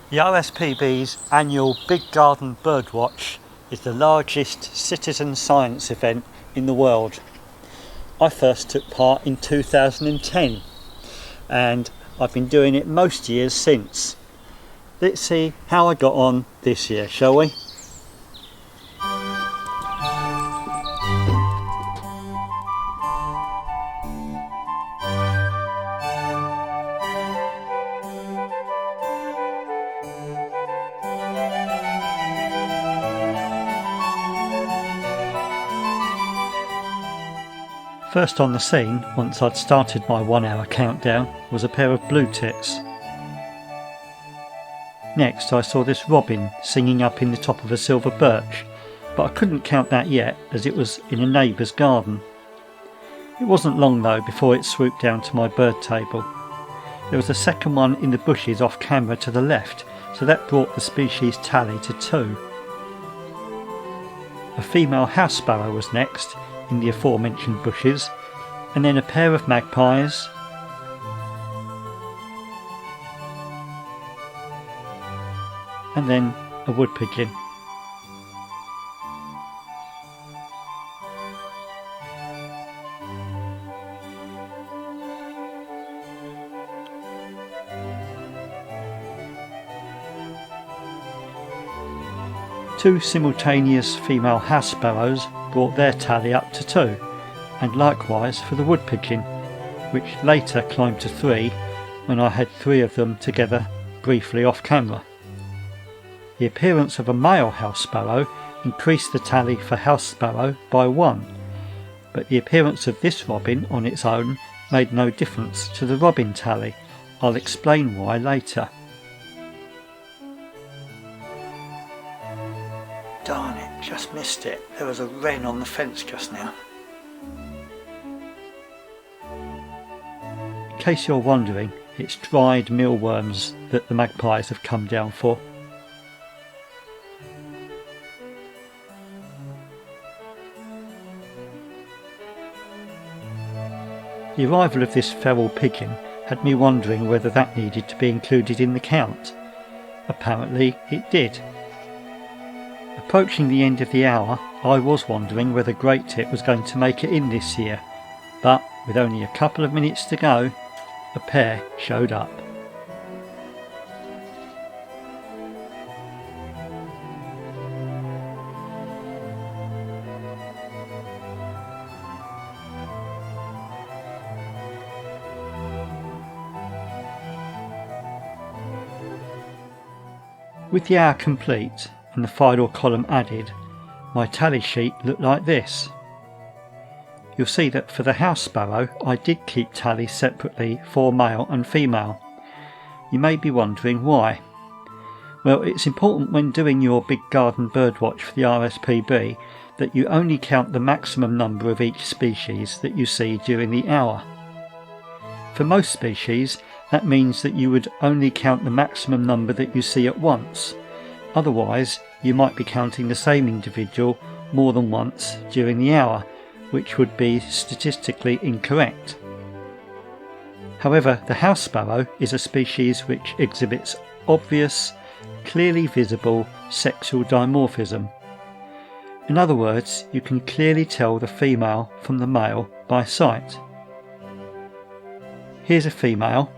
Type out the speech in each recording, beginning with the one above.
The RSPB's annual Big Garden Birdwatch is the largest citizen science event in the world. I first took part in 2010 and I've been doing it most years since. Let's see how I got on this year, shall we? First on the scene, once I'd started my 1 hour countdown, was a pair of blue tits. Next I saw this robin singing up in the top of a silver birch, but I couldn't count that yet as it was in a neighbour's garden. It wasn't long though before it swooped down to my bird table. There was a second one in the bushes off camera to the left, so that brought the species tally to 2. A female house sparrow was next, in the aforementioned bushes, and then a pair of magpies, and then a wood pigeon. Two simultaneous female house sparrows brought their tally up to 2, and likewise for the wood pigeon, which later climbed to 3 when I had 3 of them together briefly off camera. The appearance of a male house sparrow increased the tally for house sparrow by 1, but the appearance of this robin on its own made no difference to the robin tally. I'll explain why later. Darn it, just missed it. There was a wren on the fence just now. In case you're wondering, it's dried mealworms that the magpies have come down for. The arrival of this feral pigeon had me wondering whether that needed to be included in the count. Apparently it did. Approaching the end of the hour, I was wondering whether Great Tit was going to make it in this year, but with only a couple of minutes to go, a pair showed up. With the hour complete and the final column added, my tally sheet looked like this. You'll see that for the house sparrow I did keep tally separately for male and female. You may be wondering why. Well, it's important when doing your big garden birdwatch for the RSPB that you only count the maximum number of each species that you see during the hour. For most species, that means that you would only count the maximum number that you see at once. Otherwise, you might be counting the same individual more than once during the hour, which would be statistically incorrect. However, the house sparrow is a species which exhibits obvious, clearly visible sexual dimorphism. In other words, you can clearly tell the female from the male by sight. Here's a female,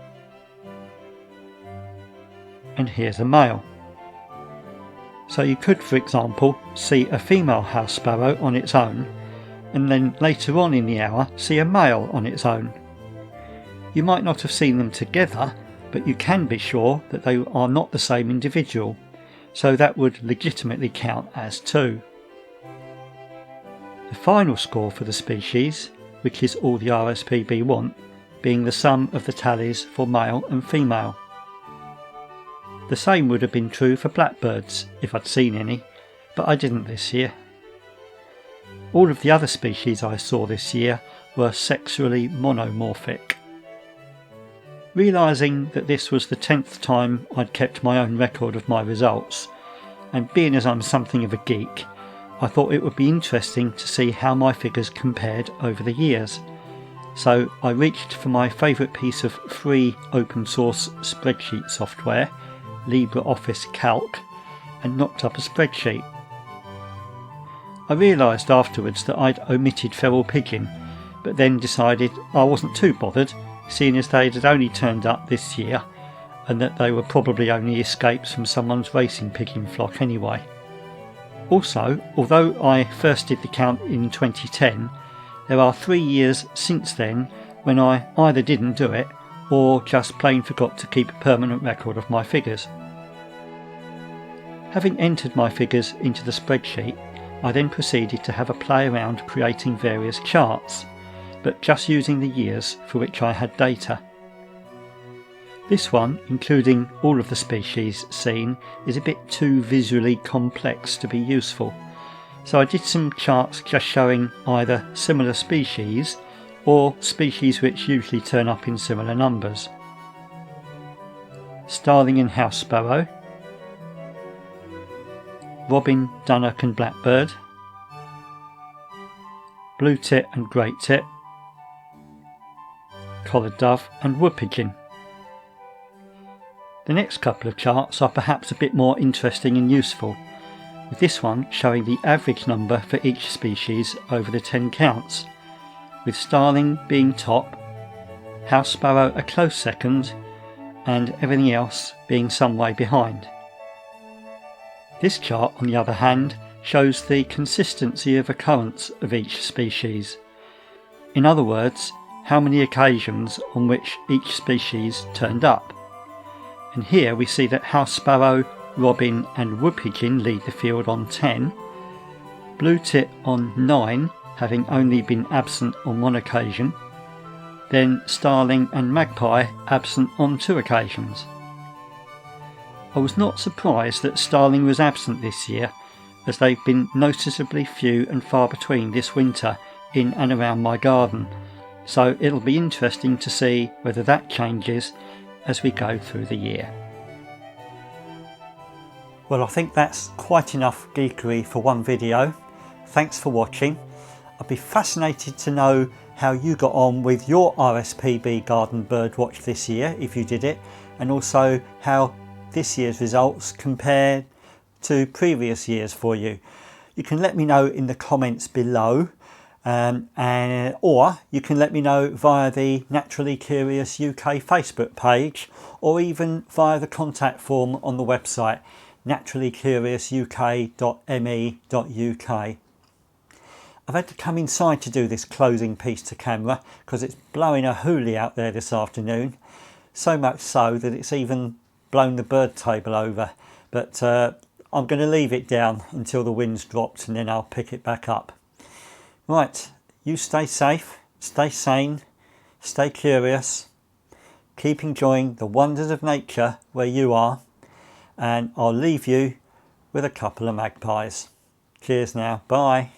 and here's a male. So you could, for example, see a female house sparrow on its own, and then later on in the hour see a male on its own. You might not have seen them together, but you can be sure that they are not the same individual, so that would legitimately count as 2. The final score for the species, which is all the RSPB want, being the sum of the tallies for male and female. The same would have been true for blackbirds if I'd seen any, but I didn't this year. All of the other species I saw this year were sexually monomorphic. Realising that this was the 10th time I'd kept my own record of my results, and being as I'm something of a geek, I thought it would be interesting to see how my figures compared over the years. So I reached for my favourite piece of free open source spreadsheet software, LibreOffice Calc and knocked up a spreadsheet. I realised afterwards that I'd omitted feral pigeon, but then decided I wasn't too bothered, seeing as they had only turned up this year and that they were probably only escapes from someone's racing pigeon flock anyway. Also, although I first did the count in 2010, there are 3 years since then when I either didn't do it or just plain forgot to keep a permanent record of my figures. Having entered my figures into the spreadsheet, I then proceeded to have a play around creating various charts, but just using the years for which I had data. This one, including all of the species seen, is a bit too visually complex to be useful, so I did some charts just showing either similar species or species which usually turn up in similar numbers. Starling and house sparrow, robin, dunnock and blackbird, blue tit and great tit, collared dove and wood pigeon. The next couple of charts are perhaps a bit more interesting and useful, with this one showing the average number for each species over the 10 counts, with starling being top, house sparrow a close second, and everything else being some way behind. This chart, on the other hand, shows the consistency of occurrence of each species. In other words, how many occasions on which each species turned up. And here we see that house sparrow, robin and wood pigeon lead the field on 10, blue tit on 9, having only been absent on 1 occasion, then starling and magpie absent on 2 occasions. I was not surprised that starling was absent this year, as they've been noticeably few and far between this winter in and around my garden, so it'll be interesting to see whether that changes as we go through the year. Well, I think that's quite enough geekery for one video. Thanks for watching. I'd be fascinated to know how you got on with your RSPB garden bird watch this year, if you did it, and also how this year's results compare to previous years for you. You can let me know in the comments below, or you can let me know via the Naturally Curious UK Facebook page, or even via the contact form on the website naturallycuriousuk.me.uk. I've had to come inside to do this closing piece to camera because it's blowing a hoolie out there this afternoon, so much so that it's even blown the bird table over, but I'm going to leave it down until the wind's dropped and then I'll pick it back up. Right, you stay safe, stay sane, stay curious, keep enjoying the wonders of nature where you are, and I'll leave you with a couple of magpies. Cheers now, bye.